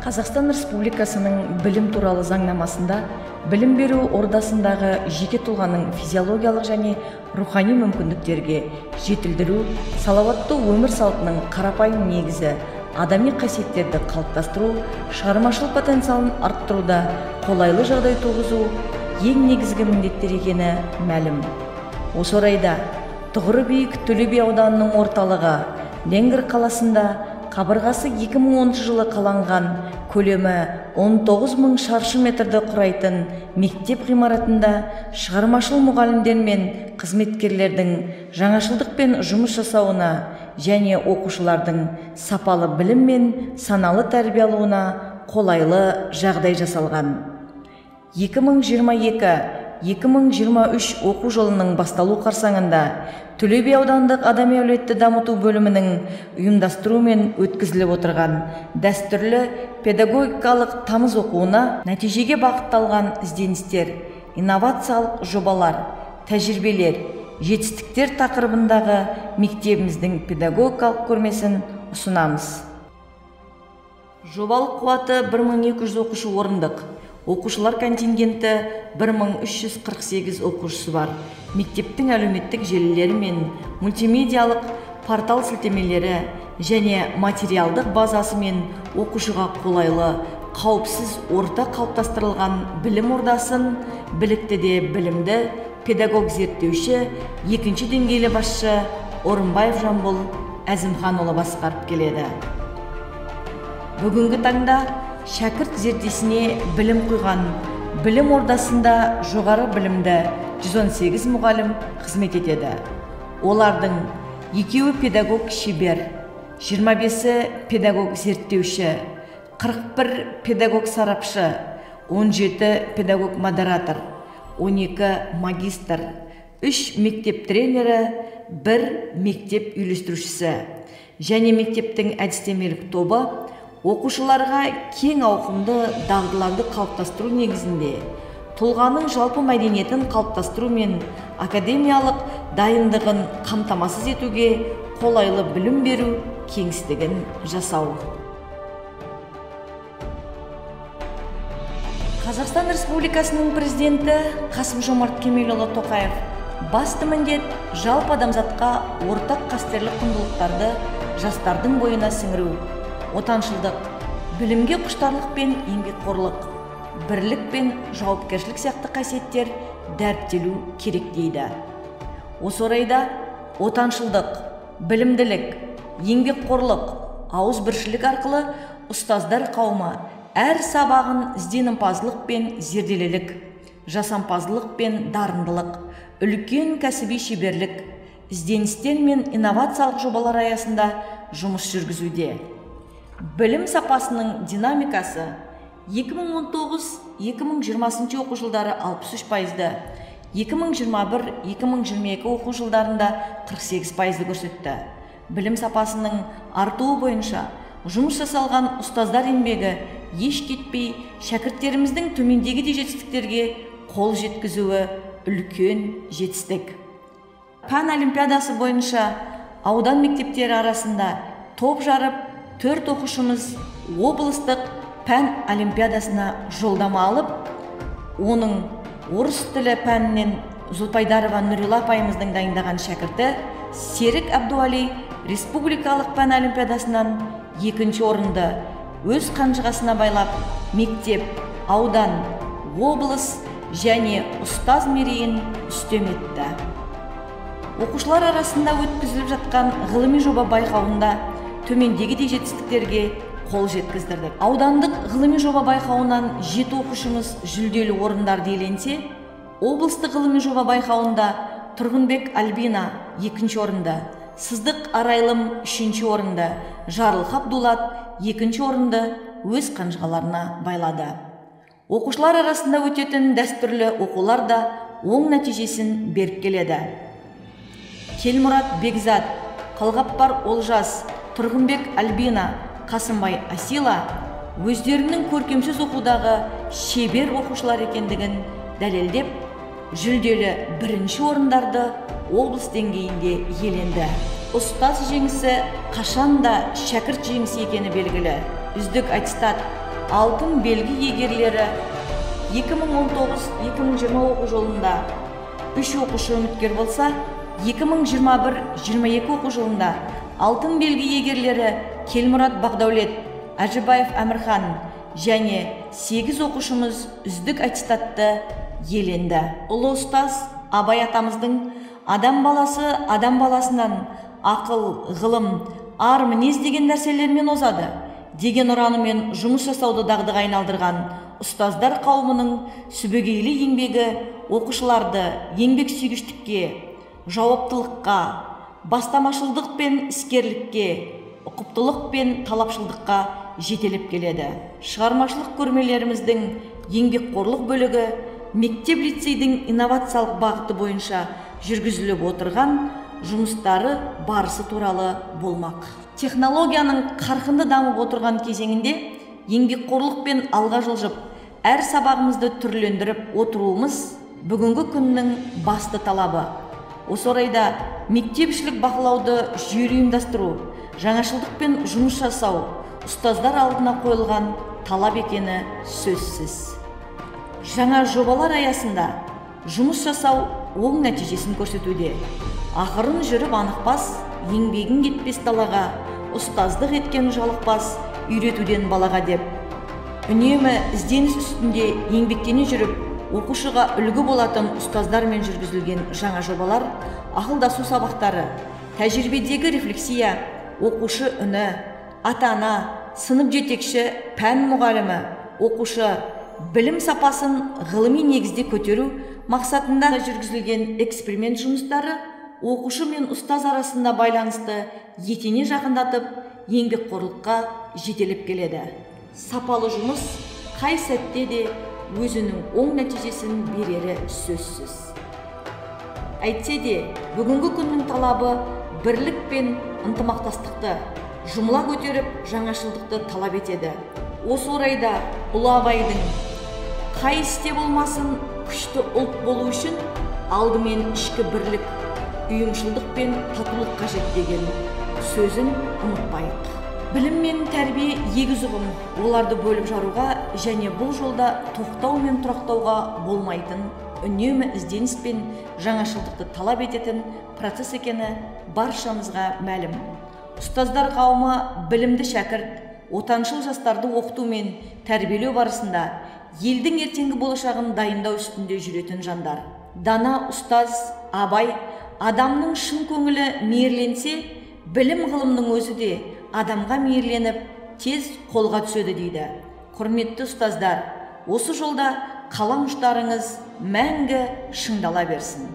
Қазақстан Республикасының білім туралы заңнамасында білім беру ордасындағы жеке тұлғаның физиологиялық және рухани мүмкіндіктерге жетілдіру, салауатты өмір салтының қарапайым негізі, адами қасиеттерді қалыптастыру, шығармашылық потенциалын арттыруда қолайлы жағдай туғызу ең негізгі міндеттер екені мәлім. Осы орайда тұғыры биік Төле би ауданының орталығы Ленгір қаласында қабырғасы 2010 жылы қаланған, көлемі 19.000 шаршы метрді құрайтын мектеп ғимаратында шығармашыл мұғалімдер мен қызметкерлердің жаңашылдықпен жұмыс жасауына және оқушылардың сапалы білім мен саналы тәрбие алуына қолайлы жағдай жасалған. 2022-2023 оқу жылының басталу қарсаңында Төле би аудандық адами әлеуетті дамыту бөлімінің ұйымдастыруымен өткізіліп отырған дәстүрлі педагогикалық тамыз оқуына нәтижеге бағытталған ізденістер, инновациялық жобалар, тәжірибелер, жетістіктер тақырыбындағы мектебіміздің педагогикалық көрмесін ұсынамыз. Жобалық қуаты 1200 оқушы орындық. Оқушылар контингенті 1348 оқушысы бар. Мектептің әлеуметтік желілері мен мультимедиалық портал сілтемелері және материалдық базасы мен оқушыға қолайлы, қауіпсіз орта қалыптастырылған білім ордасын білікті де білімді педагог зерттеуші, екінші деңгейлі басшы Орынбаев Жамбыл Әзімханұлы басқарып келеді. Бүгінгі таңда шәкірт зердесіне білім құйған білім ордасында жоғары білімді 118 мұғалім қызмет етеді. Олардың 2-і педагог шебер, 25-і педагог зерттеуші, 41 педагог сарапшы, 17 педагог модератор, 12 магистр, 3 мектеп тренері, 1 мектеп үйлестірушісі және мектептің әдістемелік тобы оқушыларға кең ауқымды дағдыларды қалыптастыру негізінде тұлғаның жалпы мәдениетін қалыптастыру мен академиялық дайындығын қамтамасыз етуге қолайлы білім беру кеңістігін жасау. Қазақстан Республикасының президенті Қасым-Жомарт Кемелұлы Тоқаев басты міндет жалпы адамзатқа ортақ қастерлі құндылықтарды жастардың бойына сіңіру, отаншылдық, білімге құштарлық пен еңбекқорлық, бірлік пен жауапкершілік сияқты қасиеттер дәріптелу керек дейді. Осы орайда отаншылдық, білімділік, еңбекқорлық, ауызбіршілік арқылы ұстаздар қауымы әр сабағын ізденімпаздылық пен зерделілік, жасампаздылық пен дарындылық, үлкен кәсіби шеберлік, ізденістер мен инновациялық жобалар аясында жұмыс жүргізуде. Білім сапасының динамикасы 2019-2020 оқу жылдары 63%, 2021-2022 оқу жылдарында 48% көрсетті. Білім сапасының артуы бойынша жұмыс жасалған ұстаздар еңбегі еш кетпей шәкірттеріміздің төмендегі жетістіктерге қол жеткізуі үлкен жетістік. Пән олимпиадасы бойынша аудан мектептері арасында топ жарып 4 оқушымыз облыстық пән олимпиадасына жолдама алып, оның орыс тілі пәнінен Зұлпайдарова Нұрила апайымыздың дайындаған шәкірті Серік Әбдуали республикалық пән олимпиадасынан 2-ші орынды өз қанжығасына байлап, мектеп, аудан, облыс және ұстаз мерейін үстем етті. Оқушылар арасында өткізіліп жатқан ғылыми жоба байқауында төмендегі жетістіктерге қол жеткіздірдік. Аудандық ғылыми жоба байқауынан 7 оқушымыз жүлделі орындарды иеленсе, облыстық ғылыми жоба байқауында Тұрғынбек Альбина 2-ші орынды, Сыздық Арайлым 3-ші орынды, Жарылық Абдулат 2-ші орынды өз қанжығаларына байлады. Оқушылар арасында өтетін дәстүрлі оқулар да оң нәтижесін беріп келеді. Келмұрат Бекзат, Қалғаппар Олжас, Тұрғынбек Альбина, Қасымбай Асила өздерінің көркемсіз оқудағы шебер оқушылар екендігін дәлелдеп, жүлделі 1-ші орындарды облыс деңгейінде иеленді. Ұстаз жеңісі қашанда шәкірт жеңісі екені белгілі. Үздік аттестат, алтын белгі егерлері 2019-2020 оқу жылында 3 оқушы үміткер болса, 2021-22 оқу жылында алтын белгі егерлері Келмұрат Бақдәулет, Әжібаев Әмірхан және 8 оқушымыз үздік аттестатты иеленді. Ұлы ұстаз Абай атамыздың адам баласы адам баласынан ақыл, ғылым, ар мінез деген нәрселермен озады деген ұранымен жұмыс жасауды дағдыға айналдырған ұстаздар қауымының сүбегейлі еңбегі оқушыларды еңбек сүйгіштікке, жауаптылыққа, бастамашылдық пен іскерлікке, ұқыптылық пен талапшылдыққа жетелеп келеді. Шығармашылық көрмелеріміздің еңбекқорлық бөлігі мектеп-лицейдің инновациялық бағыты бойынша жүргізіліп отырған жұмыстары барысы туралы болмақ. Технологияның қарқынды дамып отырған кезеңінде еңбекқорлықпен алға жылжып, әр сабағымызды түрлендіріп отыруымыз бүгінгі күннің басты талабы. Осы орайда мектепішілік бақылауды жүйелі ұйымдастыру, жаңашылдықпен жұмыс жасау ұстаздар алдына қойылған талап екені сөзсіз. Жаңа жобалар аясында жұмыс жасау оң нәтижесін көрсетуде. Ақырын жүріп анықпас, еңбегін кетпес далаға, ұстаздық еткен жалықпас, үйретуден балаға деп. Үнемі ізденіс үстінде еңбектене жүріп, оқушыға үлгі болатын ұстаздармен жүргізілген жаңа жобалар, ақылдасу сабақтары, тәжірибедегі рефлексия, оқушы үні, ата-ана, сынып жетекші, пән мұғалімі, оқушы білім сапасын ғылыми негізде көтеру мақсатында жүргізілген эксперимент жұмыстары оқушы мен ұстаз арасында байланысты етене жақындатып, еңбекқорлыққа жетелеп келеді. Сапалы жұмыс қай сәтте де өзінің оң нәтижесін берері сөзсіз. Әйтсе де, бүгінгі күннің талабы бірлік пен ынтымақтастықты жұмыла көтеріп, жаңашылдықты талап етеді. Осы орайда Ұлы Абайдың қай істе болмасын күшті ұлт болу үшін алдымен ішкі бірлік, ұйымшылдық пен татулық қажет деген сөзін ұмытпайық. Білім мен тәрбие егіз ұғым, оларды бөліп жаруға және бұл жолда тоқтау мен тұрақтауға болмайтын, үнемі ізденіс пен жаңашылдықты талап ететін процесс екені баршамызға мәлім. Ұстаздар қауымы білімді шәкірт, отаншыл жастарды оқыту мен тәрбиелеу барысында елдің ертеңгі болашағын дайындау үстінде жүретін жандар. Дана ұстаз Абай адамның шын көңілі мейірленсе, білім ғылымның өзі де адамға мейірленіп, тез қолға түседі дейді. Құрметті ұстаздар, осы жолда қалам ұштарыңыз мәңгі шыңдала берсін.